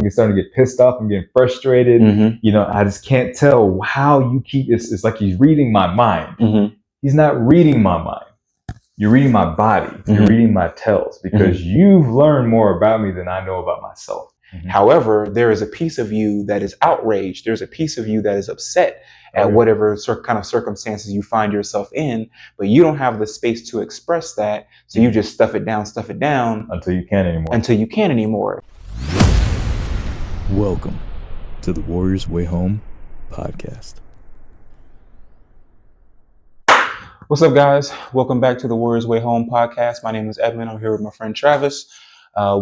I'm starting to get pissed off. I'm getting frustrated. I just can't tell how you keep this. It's like he's reading my mind. He's not reading my mind. You're reading my body. You're reading my tells because you've learned more about me than I know about myself. However, there is a piece of you that is outraged. There's a piece of you that is upset at whatever kind of circumstances you find yourself in, but you don't have the space to express that. So you just stuff it down until you can't anymore. Welcome to the Warrior's Way Home podcast. What's up, guys? Welcome back to the Warrior's Way Home podcast. My name is Edmund. I'm here with my friend Travis.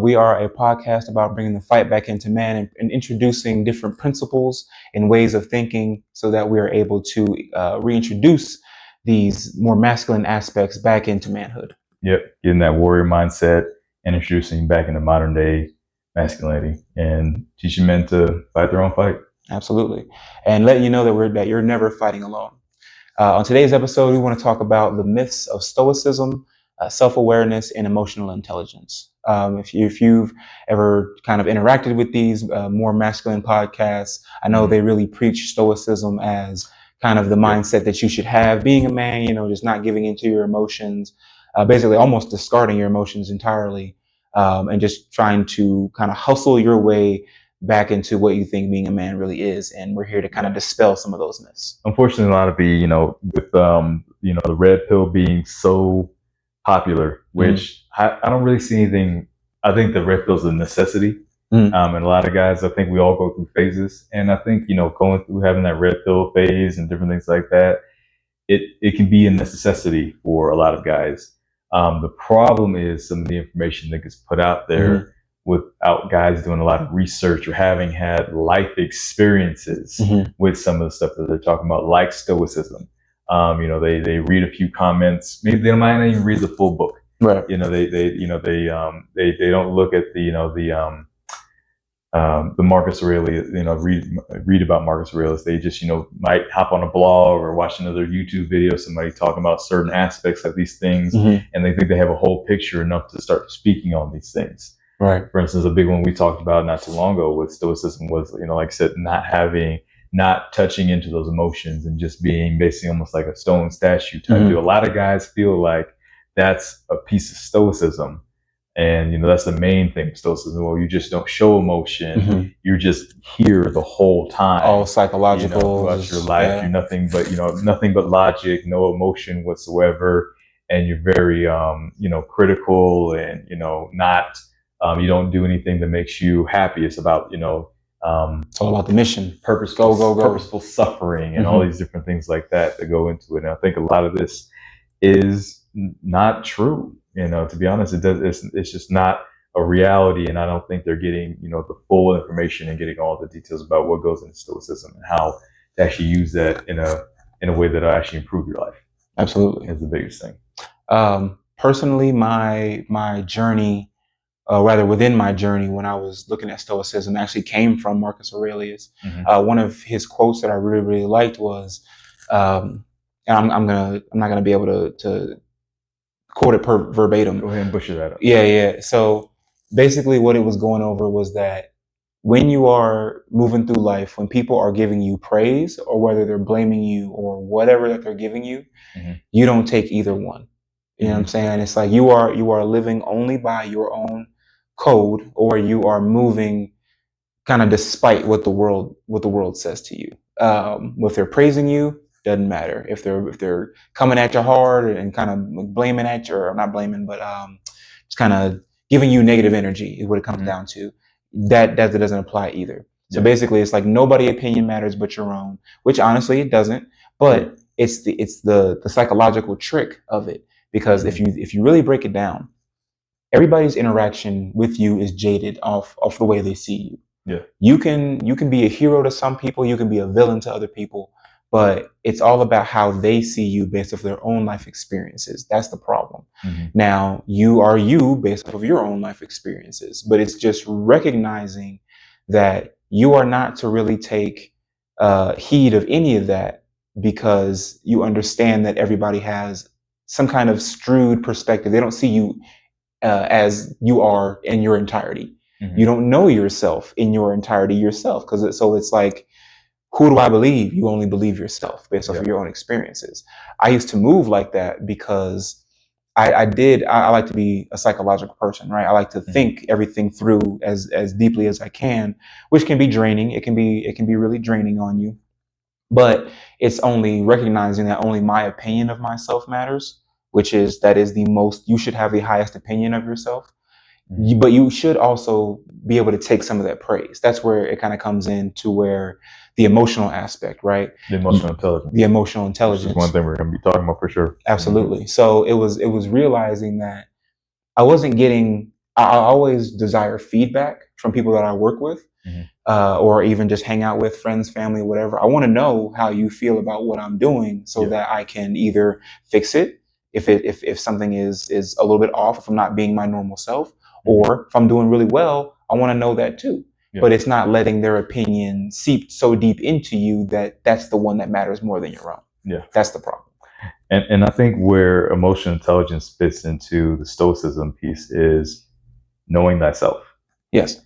We are a podcast about bringing the fight back into man and introducing different principles and ways of thinking so that we are able to reintroduce these more masculine aspects back into manhood. Yep, getting that warrior mindset and introducing back into modern day masculinity and teaching men to fight their own fight. Absolutely. And letting you know that you're never fighting alone. On today's episode, we want to talk about the myths of Stoicism, self-awareness, and emotional intelligence. If you've ever kind of interacted with these more masculine podcasts, I know they really preach Stoicism as kind of the mindset that you should have being a man, just not giving into your emotions, basically almost discarding your emotions entirely, and just trying to kind of hustle your way back into what you think being a man really is. And we're here to kind of dispel some of those myths. Unfortunately, a lot of with the red pill being so popular, which I don't really see anything. I think the red pill is a necessity. And a lot of guys, I think we all go through phases. And I think, going through having that red pill phase and different things like that, it can be a necessity for a lot of guys. The problem is some of the information that gets put out there without guys doing a lot of research or having had life experiences with some of the stuff that they're talking about, like Stoicism. They read a few comments. Maybe they might not even read the full book. Right. They don't look at the Marcus Aurelius. Read about Marcus Aurelius. They just might hop on a blog or watch another YouTube video, somebody talking about certain aspects of these things, and they think they have a whole picture enough to start speaking on these things. Right. For instance, a big one we talked about not too long ago with Stoicism was, like I said, not touching into those emotions and just being basically almost like a stone statue type deal. A lot of guys feel like that's a piece of Stoicism. And, that's the main thing with Stoicism. Well, you just don't show emotion. You're just here the whole time. All psychological. Throughout your life, you're nothing but logic, no emotion whatsoever. And you're very, critical and, not, you don't do anything that makes you happy. It's about, it's all about the mission, purposeful suffering and all these different things like that go into it. And I think a lot of this is not true. To be honest, it's just not a reality. And I don't think they're getting, the full information and getting all the details about what goes into Stoicism and how to actually use that in a way that will actually improve your life. Absolutely. Is the biggest thing. Personally, my journey, within my journey, when I was looking at Stoicism, actually came from Marcus Aurelius. One of his quotes that I really, really liked was, and I'm not gonna be able to quote it verbatim. Go ahead and butcher that up. Yeah. So basically, what it was going over was that when you are moving through life, when people are giving you praise or whether they're blaming you or whatever that they're giving you, you don't take either one. You know what I'm saying? It's like you are living only by your own code, or you are moving kind of despite what the world says to you. If they're praising you, doesn't matter. If they're coming at you hard and kind of blaming at you, or not blaming, but just kind of giving you negative energy is what it comes down to. That doesn't apply either. So basically, it's like nobody opinion matters but your own, which honestly it doesn't. But it's the psychological trick of it, because if you really break it down, everybody's interaction with you is jaded off the way they see you. Yeah. You can be a hero to some people, you can be a villain to other people, but it's all about how they see you based off their own life experiences. That's the problem. Now, you are you based off of your own life experiences, but it's just recognizing that you are not to really take heed of any of that, because you understand that everybody has some kind of skewed perspective. They don't see you as you are in your entirety. You don't know yourself in your entirety yourself. So it's like, who do I believe? You only believe yourself based off of your own experiences. I used to move like that because I like to be a psychological person, right? I like to think everything through as deeply as I can, which can be draining. It can be really draining on you. But it's only recognizing that only my opinion of myself matters, that is the most, you should have the highest opinion of yourself. But you should also be able to take some of that praise. That's where it kind of comes into where the emotional aspect, right? The emotional intelligence. The emotional intelligence. Which is one thing we're going to be talking about for sure. Absolutely. So it was realizing that I wasn't getting, I always desire feedback from people that I work with, or even just hang out with friends, family, whatever. I want to know how you feel about what I'm doing so that I can either fix it if something is a little bit off, if I'm not being my normal self, or if I'm doing really well, I want to know that too. But it's not letting their opinion seep so deep into you that that's the one that matters more than your own. Yeah. That's the problem. And I think where emotional intelligence fits into the Stoicism piece is knowing thyself. Yes.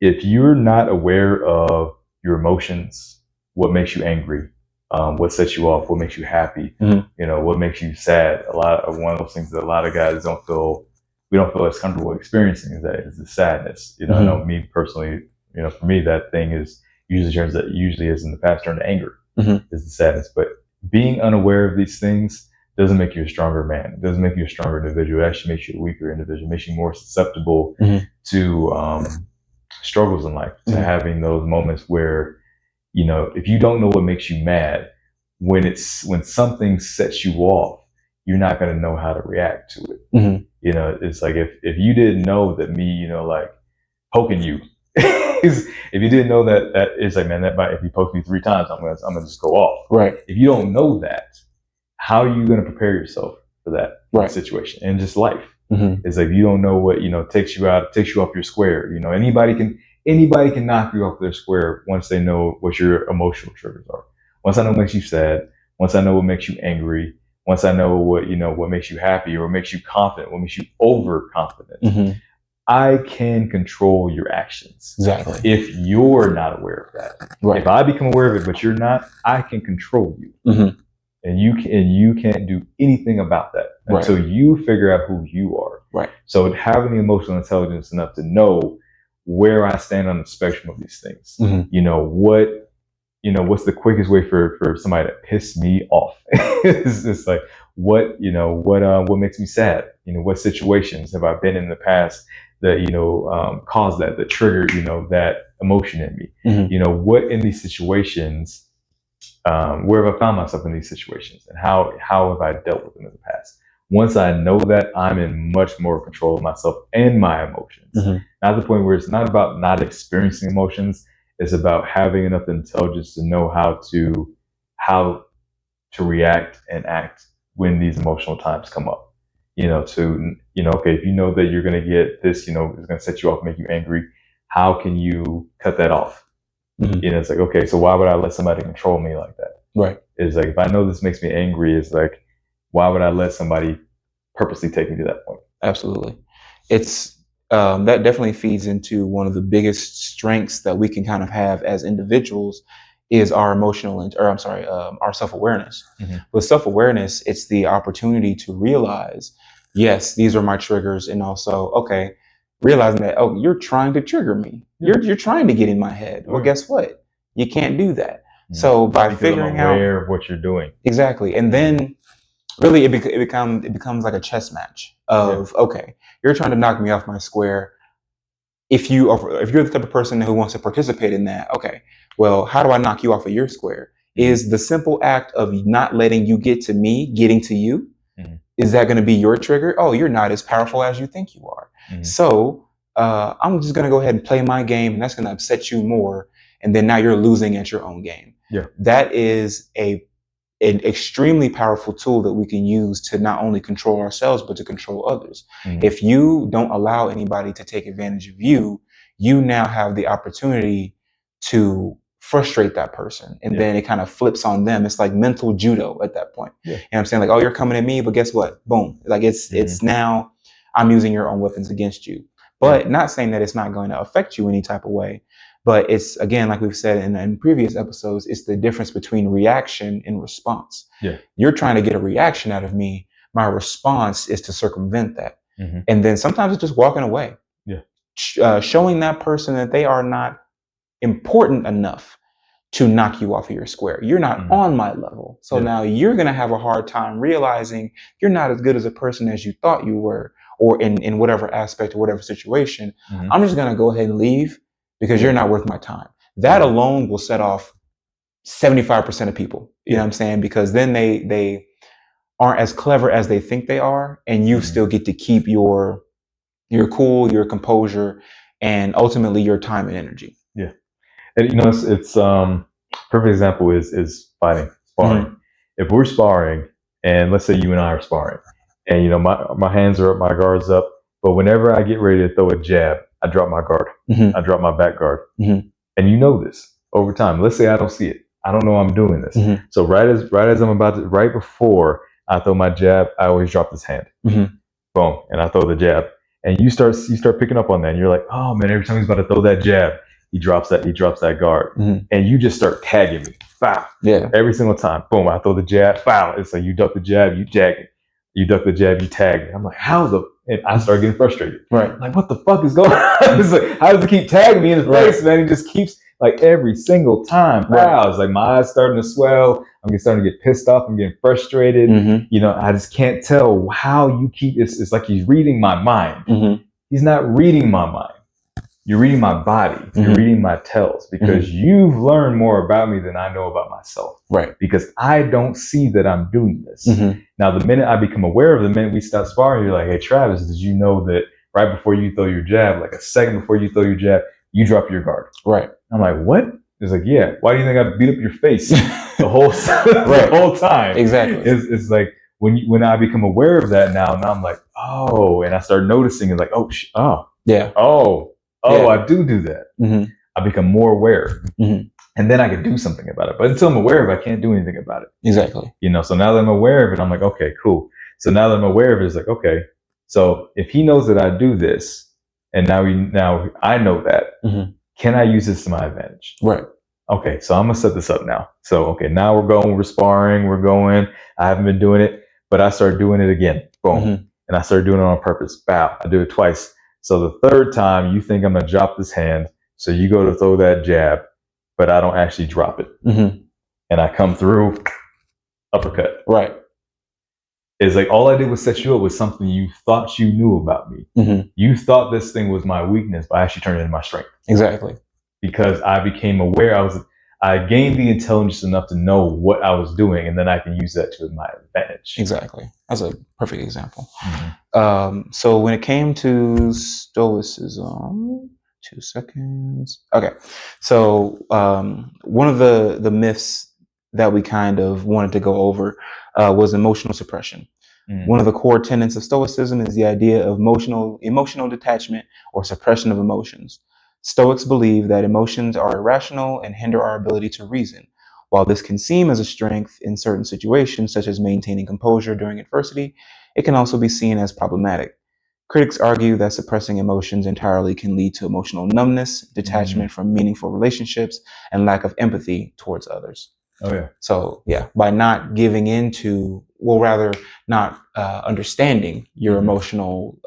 If you're not aware of your emotions, what makes you angry, what sets you off, what makes you happy, what makes you sad. One of those things that a lot of guys we don't feel as comfortable experiencing is the sadness. I know me personally, for me, that thing is usually is in the past turned to anger, is the sadness. But being unaware of these things doesn't make you a stronger man. It doesn't make you a stronger individual. It actually makes you a weaker individual. It makes you more susceptible to struggles in life, to having those moments where, if you don't know what makes you mad, when something sets you off, you're not going to know how to react to it. It's like if you didn't know that me, like poking you, if you didn't know that it's like, man, if you poke me 3 times, I'm gonna just go off. Right. If you don't know that, how are you going to prepare yourself for that situation? And just life. It's like, you don't know what takes you off your square. Anybody can knock you off their square once they know what your emotional triggers are. Once I know what makes you sad, once I know what makes you angry, once I know what makes you happy, or what makes you confident, what makes you overconfident, I can control your actions. Exactly. If you're not aware of that, if I become aware of it, but you're not, I can control you. And you can't do anything about that until you figure out who you are. Right. So having the emotional intelligence enough to know where I stand on the spectrum of these things. What's the quickest way for somebody to piss me off? It's just like, what makes me sad? What situations have I been in the past that caused that trigger that emotion in me? What in these situations, where have I found myself in these situations, and how have I dealt with them in the past? Once I know that, I'm in much more control of myself and my emotions. Not the point where it's not about not experiencing emotions. It's about having enough intelligence to know how to react and act when these emotional times come up. Okay, if you know that you're going to get this, it's going to set you off, make you angry. How can you cut that off? It's like, okay, so why would I let somebody control me like that? Right. It's like, if I know this makes me angry, it's like, why would I let somebody purposely take me to that point? Absolutely. It's that definitely feeds into one of the biggest strengths that we can kind of have as individuals is our our self-awareness. With self-awareness, it's the opportunity to realize, yes, these are my triggers, and also, okay, realizing that, oh, you're trying to trigger me. You're trying to get in my head. Well, guess what? You can't do that. So by figuring out, I'm aware of what you're doing. Exactly. And then really it becomes like a chess match of, okay, you're trying to knock me off my square. If you're the type of person who wants to participate in that, okay, well, how do I knock you off of your square? Is the simple act of not letting you get to me, getting to you, is that going to be your trigger? Oh, you're not as powerful as you think you are. So I'm just going to go ahead and play my game, and that's going to upset you more. And then now you're losing at your own game. Yeah. That is an extremely powerful tool that we can use to not only control ourselves, but to control others. If you don't allow anybody to take advantage of you, you now have the opportunity to frustrate that person. And then it kind of flips on them. It's like mental judo at that point. You know what I'm saying? Like, oh, you're coming at me, but guess what? Boom. Like it's now I'm using your own weapons against you. but not saying that it's not going to affect you any type of way. But it's, again, like we've said in previous episodes, it's the difference between reaction and response. Yeah. You're trying to get a reaction out of me. My response is to circumvent that. Mm-hmm. And then sometimes it's just walking away. Yeah. Showing that person that they are not important enough to knock you off of your square. You're not on my level. So now you're going to have a hard time realizing you're not as good as a person as you thought you were, or in whatever aspect or whatever situation. I'm just going to go ahead and leave because you're not worth my time. That alone will set off 75% of people. You know what I'm saying? Because then they aren't as clever as they think they are, and you still get to keep your cool, your composure, and ultimately your time and energy. Yeah. And it's perfect example is fighting, sparring. If we're sparring, and let's say you and I are sparring, and my hands are up, my guard's up, but whenever I get ready to throw a jab, I drop my guard, I drop my back guard, and this over time. Let's say I don't see it, I don't know I'm doing this. So right as I'm about to, right before I throw my jab, I always drop this hand, boom, and I throw the jab, and you start picking up on that, and you're like, oh man, every time he's about to throw that jab, he drops that guard, and you just start tagging me. Bow. Yeah. Every single time. Boom. I throw the jab. Bow. It's like you duck the jab, you tag me. You duck the jab, you tag me. I'm like, and I start getting frustrated. Right. Like, what the fuck is going on? It's like, how does it keep tagging me in the face, man? He just keeps, like, every single time. Wow. It's like my eyes starting to swell. I'm starting to get pissed off. I'm getting frustrated. I just can't tell how you keep, it's like he's reading my mind. He's not reading my mind. You're reading my body. You're reading my tells, because you've learned more about me than I know about myself. Right. Because I don't see that I'm doing this. Now, the minute I become aware of the minute we stop sparring, you're like, hey, Travis, did you know that right before you throw your jab, like a second before you throw your jab, you drop your guard? Right. I'm like, what? It's like, yeah. Why do you think I beat up your face the whole time? Exactly. It's like when I become aware of that now I'm like, oh, and I start noticing it, like, I do that. I become more aware, and then I can do something about it. But until I'm aware of it, I can't do anything about it. Exactly. So now that I'm aware of it, I'm like, okay, cool. So now that I'm aware of it, it's like, okay, so if he knows that I do this, and now I know that, can I use this to my advantage? Right. Okay, so I'm gonna set this up now. So okay, now we're sparring, I haven't been doing it, but I start doing it again. Boom. And I started doing it on purpose. Bow. I do it twice. So the third time, you think I'm going to drop this hand. So you go to throw that jab, but I don't actually drop it. And I come through, uppercut. Right. It's like all I did was set you up with something you thought you knew about me. You thought this thing was my weakness, but I actually turned it into my strength. Exactly. Because I became aware. I gained the intelligence enough to know what I was doing, and then I can use that to my advantage. Exactly. That's a perfect example. So when it came to Stoicism, 2 seconds. Okay. So one of the myths that we kind of wanted to go over was emotional suppression. One of the core tenets of Stoicism is the idea of emotional detachment or suppression of emotions. Stoics believe that emotions are irrational and hinder our ability to reason. While this can seem as a strength in certain situations, such as maintaining composure during adversity, it can also be seen as problematic. Critics argue that suppressing emotions entirely can lead to emotional numbness, detachment from meaningful relationships, and lack of empathy towards others. Oh, yeah. So, by not giving into, not understanding your emotional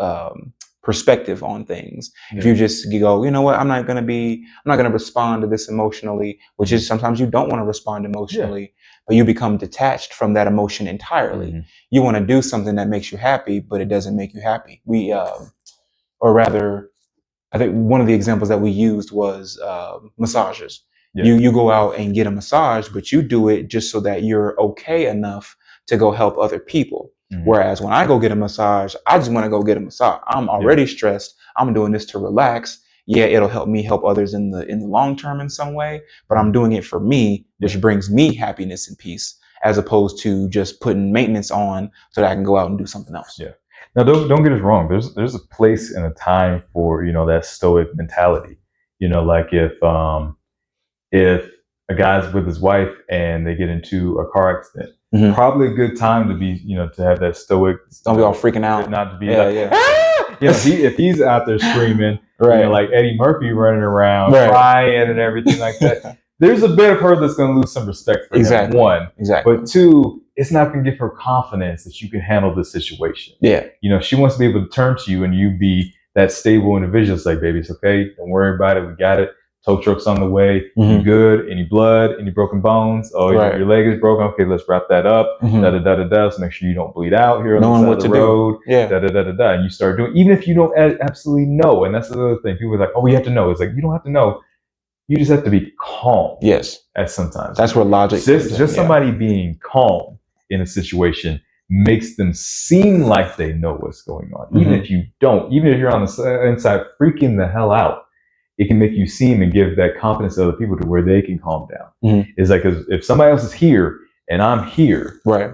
perspective on things. If you just go, you know what, I'm not going to respond to this emotionally, which is sometimes you don't want to respond emotionally, but you become detached from that emotion entirely. You want to do something that makes you happy, but it doesn't make you happy. I think one of the examples that we used was massages. You go out and get a massage, but you do it just so that you're okay enough to go help other people. Whereas when I go get a massage, I just want to go get a massage. I'm already stressed. I'm doing this to relax. It'll help me help others in the long term in some way, but I'm doing it for me, which brings me happiness and peace, as opposed to just putting maintenance on so that I can go out and do something else. Yeah. Now, don't get us wrong. There's a place and a time for that Stoic mentality. Like if a guy's with his wife and they get into a car accident, probably a good time to be, to have that Stoic. Don't be all freaking out. Not to be if he's out there screaming, right. like Eddie Murphy running around Right. crying and everything like that, there's a bit of her that's going to lose some respect for him. One, exactly. But two, it's not going to give her confidence that you can handle this situation. Yeah. She wants to be able to turn to you and you be that stable individual. It's like, baby, it's okay. Don't worry about it. We got it. Tow truck's on the way. You good? Any blood? Any broken bones? Oh, your leg is broken. Okay, let's wrap that up. Da da da da da. So make sure you don't bleed out here on the side of the road. Yeah. Da da da da da. And you start doing, even if you don't absolutely know. And that's the other thing. People are like, oh, we have to know. It's like, you don't have to know. You just have to be calm. Yes. At sometimes. That's where logic. Just somebody being calm in a situation makes them seem like they know what's going on. Even if you don't. Even if you're on the inside freaking the hell out. It can make you seem and give that confidence to other people to where they can calm down. It's like, if somebody else is here and I'm here, right?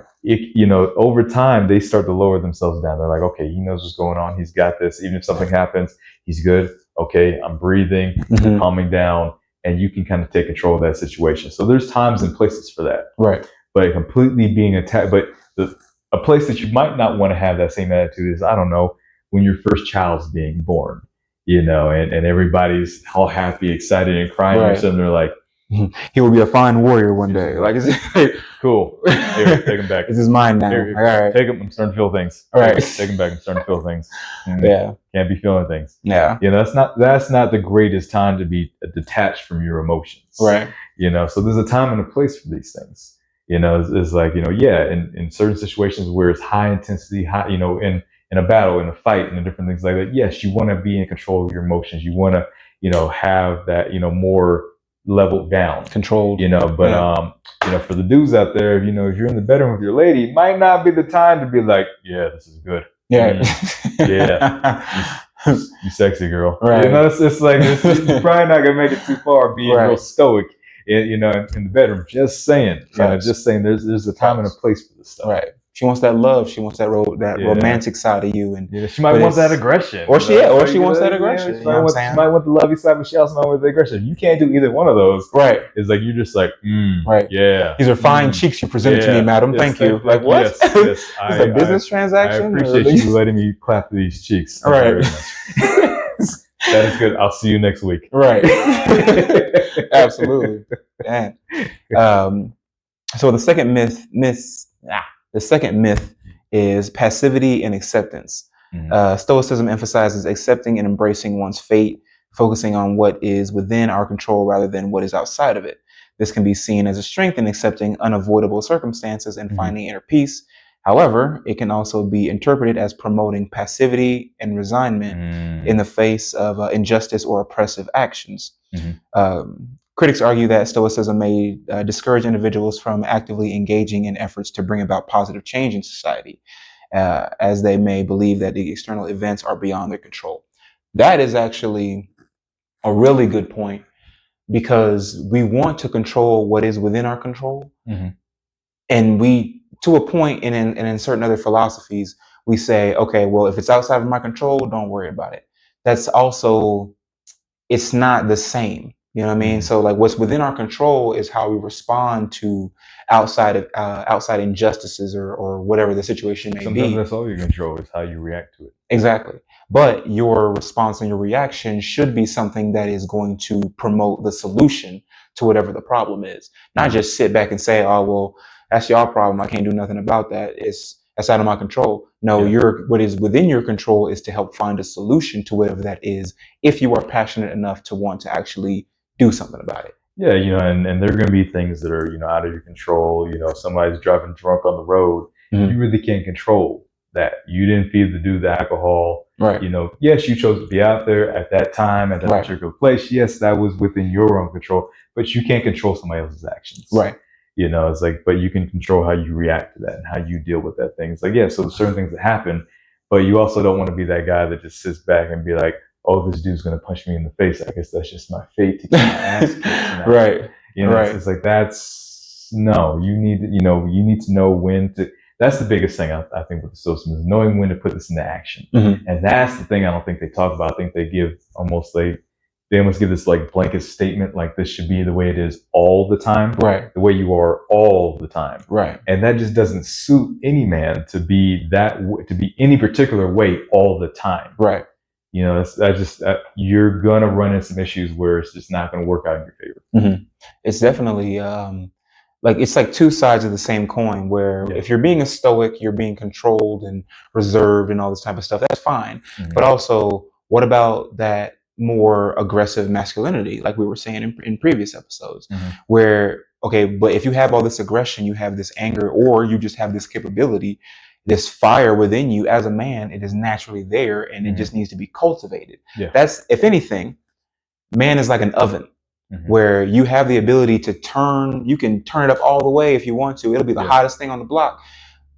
Over time they start to lower themselves down. They're like, okay, he knows what's going on. He's got this. Even if something happens, he's good. Okay, I'm breathing, calming down, and you can kind of take control of that situation. So there's times and places for that, right? But completely being attacked. But a place that you might not want to have that same attitude is, I don't know, when your first child's being born. And everybody's all happy, excited, and crying. Right. Or something. They're like, he will be a fine warrior one day. Like, cool. Here, take him back. This is mine now. Here, all right. Take him. I'm starting to feel things. All right. Take him back. I'm starting to feel things. Yeah. Can't be feeling things. Yeah. That's not the greatest time to be detached from your emotions. Right. So there's a time and a place for these things. It's like, in certain situations where it's high intensity, in a battle, in a fight, and different things like that. Yes, you want to be in control of your emotions. You want to, have that, more leveled down, controlled. But for the dudes out there, if you're in the bedroom with your lady, it might not be the time to be like, yeah, this is good. Yeah, yeah, you sexy girl. Right. It's like you're probably not gonna make it too far being real stoic. In the bedroom. Just saying. Just saying. There's a time and a place for this stuff. Right. She wants that love. She wants that romantic side of you, and she might want that aggression, or she wants that aggression. She might want the lovey side, but she also might want the aggression. You can't do either one of those. Right. It's like you're just like, right. Yeah. These are fine cheeks you presented to me, madam. Thank you. Like what? Yes. It's a business transaction. I appreciate you letting me clap these cheeks. All right. That is good. I'll see you next week. Right. Absolutely. Yeah. So the second myth is passivity and acceptance. Stoicism emphasizes accepting and embracing one's fate, focusing on what is within our control rather than what is outside of it. This can be seen as a strength in accepting unavoidable circumstances and finding inner peace. However, it can also be interpreted as promoting passivity and resignment in the face of injustice or oppressive actions. Critics argue that Stoicism may discourage individuals from actively engaging in efforts to bring about positive change in society, as they may believe that the external events are beyond their control. That is actually a really good point, because we want to control what is within our control. And we, to a point, and in certain other philosophies, we say, okay, well, if it's outside of my control, don't worry about it. That's also, it's not the same. You know what I mean? So like what's within our control is how we respond to outside injustices or whatever the situation may be. Sometimes that's all you control, is how you react to it. Exactly. But your response and your reaction should be something that is going to promote the solution to whatever the problem is. Not just sit back and say, oh, well, that's your problem. I can't do nothing about that. That's out of my control. No, what is within your control is to help find a solution to whatever that is, if you are passionate enough to want to actually do something about it. Yeah, and there are going to be things that are, out of your control. Somebody's driving drunk on the road. You really can't control that. You didn't feed the dude the alcohol. Right. Yes, you chose to be out there at that time, at that particular place. Yes, that was within your own control, but you can't control somebody else's actions. Right. It's like, but you can control how you react to that and how you deal with that thing. It's like, yeah, so there's certain things that happen, but you also don't want to be that guy that just sits back and be like, oh, this dude's going to punch me in the face. I guess that's just my fate to get my ass kicked. Right. Right. It's like, you need to know when to, that's the biggest thing I think with the Stoicism, is knowing when to put this into action. And that's the thing I don't think they talk about. I think they give almost they almost give this like blanket statement, like this should be the way it is all the time, right, the way you are all the time, right. and that just doesn't suit any man to be to be any particular way all the time, Right. You know, you're gonna run into some issues where it's just not gonna work out in your favor. Mm-hmm. It's definitely like it's like two sides of the same coin. Where if you're being a Stoic, you're being controlled and reserved and all this type of stuff. That's fine. Mm-hmm. But also, what about that more aggressive masculinity, like we were saying in previous episodes, Mm-hmm. where okay, but if you have all this aggression, you have this anger, or you just have this capability, this fire within you as a man, it is naturally there, and it just needs to be cultivated. Yeah. That's, if anything, man is like an oven. Where you have the ability to you can turn it up all the way if you want to. It'll be the hottest thing on the block.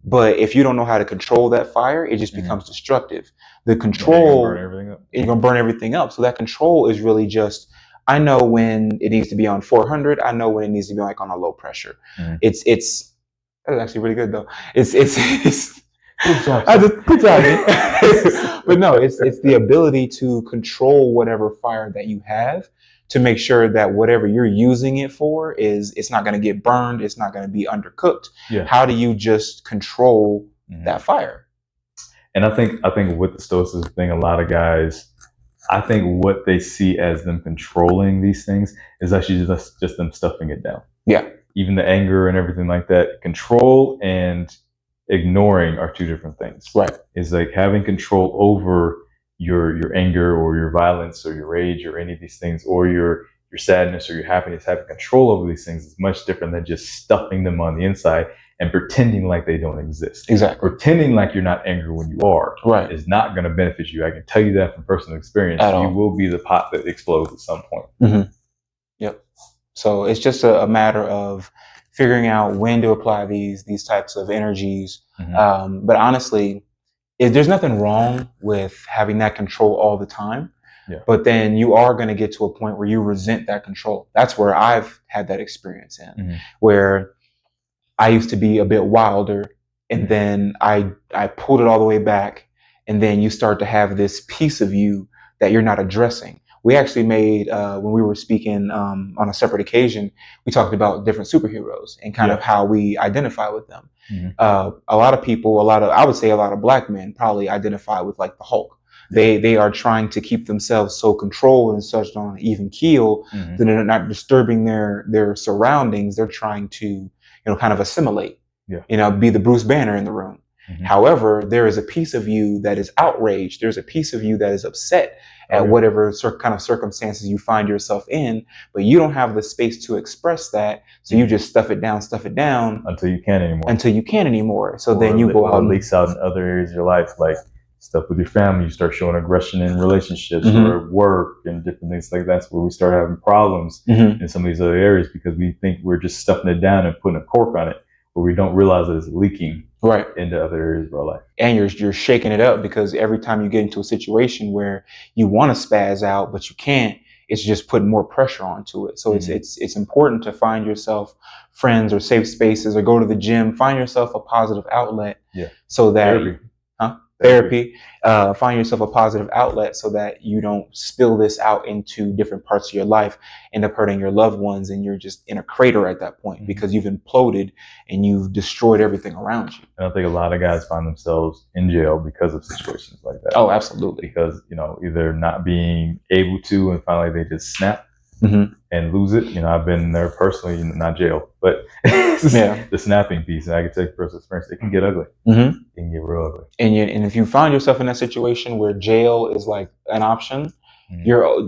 But if you don't know how to control that fire, it just becomes destructive. The control, you're going to burn everything up. So that control is really just, I know when it needs to be on 400. I know when it needs to be like on a low pressure. It's that's actually really good though. It's good job. But no, it's the ability to control whatever fire that you have, to make sure that whatever you're using it for it's not going to get burned. It's not going to be undercooked. Yeah. How do you just control that fire? And I think with the Stoicism thing, a lot of guys, I think what they see as them controlling these things is actually just them stuffing it down. Yeah. Even the anger and everything like that. Control and ignoring are two different things. Right. It's like having control over your anger or your violence or your rage or any of these things, or your sadness or your happiness. Having control over these things is much different than just stuffing them on the inside and pretending like they don't exist. Exactly. Pretending like you're not angry when you are, right, is not going to benefit you. I can tell you that from personal experience. You will be the pot that explodes at some point. Mm-hmm. Yep. So it's just a matter of figuring out when to apply these types of energies. But honestly, there's nothing wrong with having that control all the time. Yeah. But then you are going to get to a point where you resent that control. That's where I've had that experience in, where I used to be a bit wilder, and then I pulled it all the way back, and then you start to have this piece of you that you're not addressing. We actually made, when we were speaking on a separate occasion, we talked about different superheroes and kind of how we identify with them. A lot of people, I would say a lot of black men probably identify with like the Hulk. They are trying to keep themselves so controlled and such on an even keel that they're not disturbing their surroundings. They're trying to, kind of assimilate, be the Bruce Banner in the room. However, there is a piece of you that is outraged. There's a piece of you that is upset at whatever kind of circumstances you find yourself in, but you don't have the space to express that. So you just stuff it down until you can't anymore. So then you go out and leaks out in other areas of your life, like stuff with your family. You start showing aggression in relationships or at work and different things like that. That's where we start having problems in some of these other areas, because we think we're just stuffing it down and putting a cork on it, where we don't realize that it's leaking into other areas of our life. And you're shaking it up, because every time you get into a situation where you want to spaz out but you can't, it's just putting more pressure onto it. So it's important to find yourself friends or safe spaces, or go to the gym, find yourself a positive outlet, so that therapy. Find yourself a positive outlet so that you don't spill this out into different parts of your life, end up hurting your loved ones, and you're just in a crater at that point because you've imploded and you've destroyed everything around you. And I think a lot of guys find themselves in jail because of situations like that. Oh, absolutely. Because, either not being able to, and finally they just snap and lose it. I've been there personally, not jail, but the snapping piece. And I can take personal experience. It can get ugly. It can get real ugly. And if you find yourself in that situation where jail is like an option,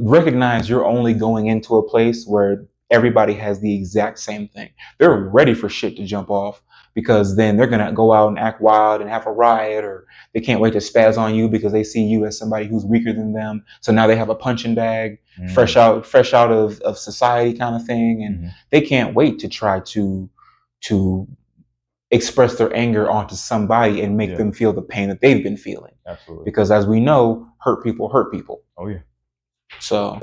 recognize you're only going into a place where everybody has the exact same thing. They're ready for shit to jump off, because then they're going to go out and act wild and have a riot, or they can't wait to spaz on you because they see you as somebody who's weaker than them. So now they have a punching bag, fresh out of society kind of thing. And they can't wait to try to express their anger onto somebody and make them feel the pain that they've been feeling. Absolutely. Because as we know, hurt people hurt people. Oh yeah. So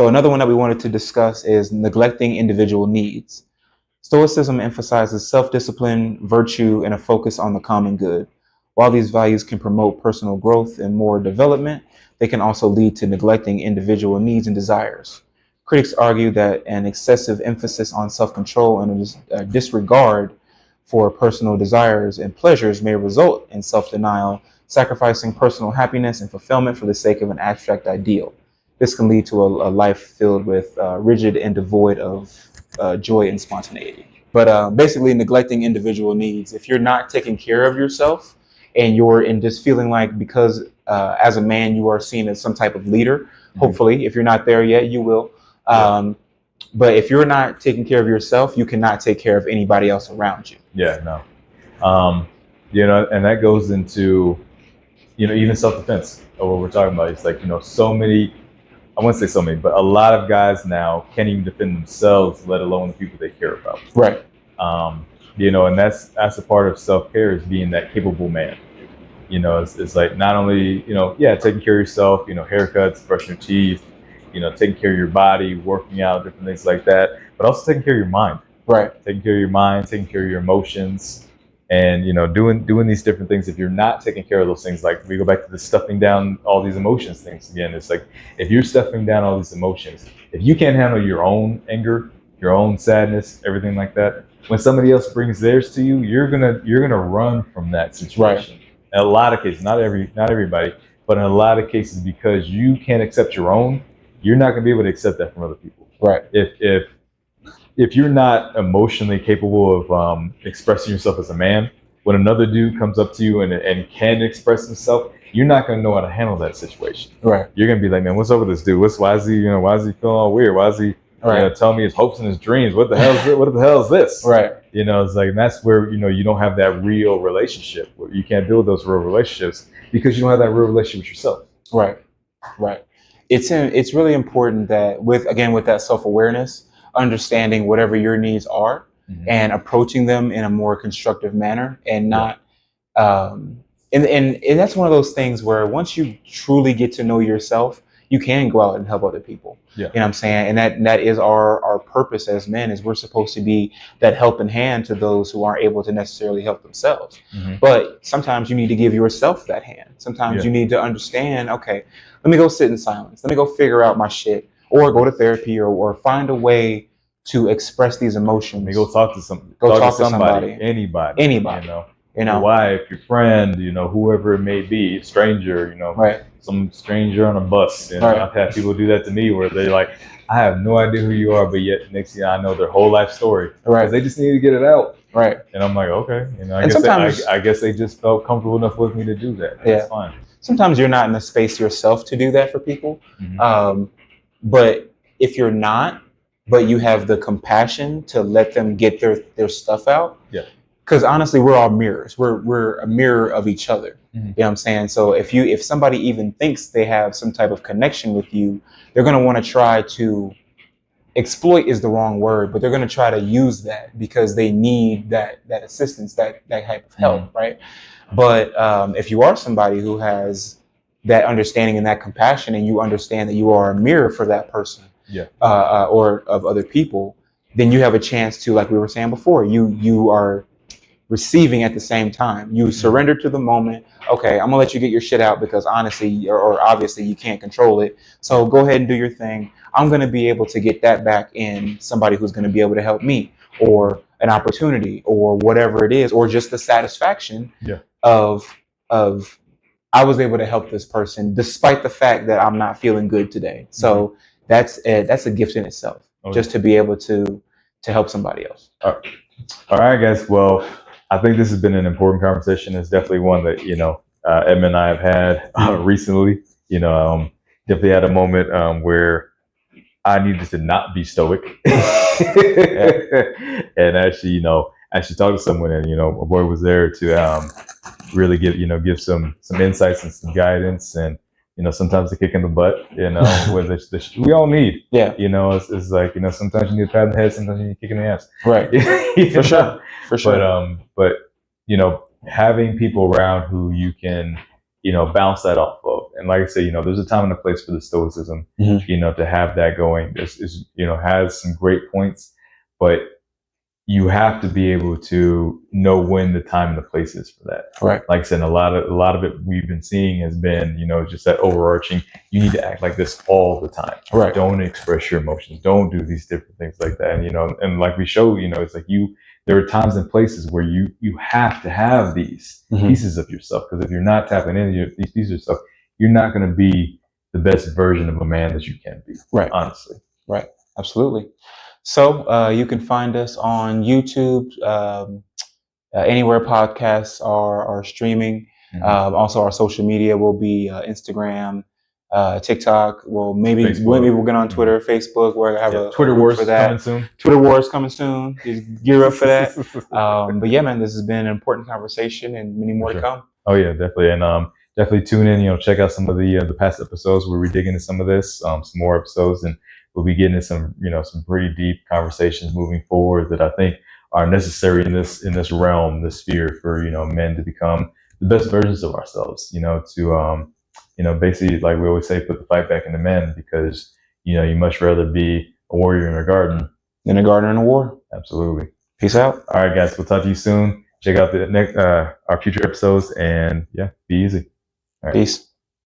another one that we wanted to discuss is neglecting individual needs. Stoicism emphasizes self-discipline, virtue, and a focus on the common good. While these values can promote personal growth and more development, they can also lead to neglecting individual needs and desires. Critics argue that an excessive emphasis on self-control and a disregard for personal desires and pleasures may result in self-denial, sacrificing personal happiness and fulfillment for the sake of an abstract ideal. This can lead to a life filled with rigid and devoid of joy and spontaneity. But basically neglecting individual needs. If you're not taking care of yourself and you're in just feeling like because as a man you are seen as some type of leader, hopefully, if you're not there yet, you will. But if you're not taking care of yourself, you cannot take care of anybody else around you. Yeah, no. And that goes into, even self-defense of what we're talking about. It's like, so many, I wouldn't say so many, but a lot of guys now can't even defend themselves, let alone the people they care about. Right. And that's a part of self-care, is being that capable man. It's like not only, taking care of yourself, haircuts, brushing your teeth, taking care of your body, working out, different things like that, but also taking care of your mind. Right. Taking care of your mind, taking care of your emotions, and, doing these different things. If you're not taking care of those things, like we go back to the stuffing down all these emotions things again, it's like, if you're stuffing down all these emotions, if you can't handle your own anger, your own sadness, everything like that, when somebody else brings theirs to you, you're gonna run from that situation. Right. In a lot of cases, not everybody, but in a lot of cases, because you can't accept your own, you're not gonna be able to accept that from other people. Right. If you're not emotionally capable of expressing yourself as a man, when another dude comes up to you and can express himself, you're not gonna know how to handle that situation. Right. You're gonna be like, man, what's up with this dude? Why is he feeling all weird? Why is he telling me his hopes and his dreams? What the hell is this? Right. It's like, that's where you don't have that real relationship. You can't build those real relationships because you don't have that real relationship with yourself. Right. It's really important that with that self-awareness, understanding whatever your needs are, and approaching them in a more constructive manner, and not and that's one of those things where once you truly get to know yourself, you can go out and help other people. Yeah. You know what I'm saying? And that is our purpose as men, is we're supposed to be that helping hand to those who aren't able to necessarily help themselves. But sometimes you need to give yourself that hand. Sometimes you need to understand, okay, let me go sit in silence. Let me go figure out my shit, or go to therapy, or find a way to express these emotions. Let me go talk to somebody. Anybody. Your wife, your friend, whoever it may be, a stranger, right. Some stranger on a bus. Right. I've had people do that to me where they're like, I have no idea who you are, but yet next thing I know their whole life story. Right. Because they just need to get it out. Right. And I'm like, okay. I guess they just felt comfortable enough with me to do that. That's fine. Sometimes you're not in the space yourself to do that for people. But if you're not, but you have the compassion to let them get their stuff out. Yeah. Because honestly, we're all mirrors. We're a mirror of each other. You know what I'm saying? So if somebody even thinks they have some type of connection with you, they're going to want to try to exploit, is the wrong word, but they're going to try to use that because they need that assistance, that type of help, right? But if you are somebody who has that understanding and that compassion, and you understand that you are a mirror for that person, or of other people, then you have a chance to, like we were saying before, you are receiving at the same time. You surrender to the moment. Okay, I'm gonna let you get your shit out because honestly, or obviously you can't control it. So go ahead and do your thing. I'm gonna be able to get that back in somebody who's gonna be able to help me, or an opportunity, or whatever it is, or just the satisfaction of I was able to help this person despite the fact that I'm not feeling good today. So that's a gift in itself, just to be able to help somebody else. All right, guys. Well, I think this has been an important conversation. It's definitely one that, Edmund and I have had recently. Definitely had a moment where I needed to not be stoic and actually talk to someone, and, my boy was there to really give some insights and some guidance, and, sometimes a kick in the butt, where we all need. Yeah. It's like, sometimes you need a pat on the head, sometimes you need a kick in the ass. Right. For sure. But having people around who you can, bounce that off of. And like I said, there's a time and a place for the Stoicism, to have that going. This is, has some great points, but you have to be able to know when the time and the place is for that. Right. Like I said, a lot of it we've been seeing has been, just that overarching, you need to act like this all the time. Right. Don't express your emotions. Don't do these different things like that. And like we show, it's like there are times and places where you have to have these pieces of yourself, because if you're not tapping into these pieces of yourself, you're not going to be the best version of a man that you can be. Right. Honestly. Right. Absolutely. So you can find us on YouTube, anywhere podcasts are streaming. Also, our social media will be Instagram, TikTok. Well, maybe we'll get on Twitter, Facebook. We're gonna have Twitter wars for that. coming soon. Twitter wars coming soon. Just gear up for that. But yeah, man, this has been an important conversation, and many more to come. Oh yeah, definitely, and definitely tune in. Check out some of the past episodes where we dig into some of this, some more episodes, and we'll be getting into some pretty deep conversations moving forward that I think are necessary in this realm, this sphere, for men to become the best versions of ourselves. To basically, like we always say, put the fight back into men, because you much rather be a warrior in a garden than a gardener in a war. Absolutely. Peace out. All right, guys. We'll talk to you soon. Check out the next our future episodes, and yeah, be easy. All right. Peace.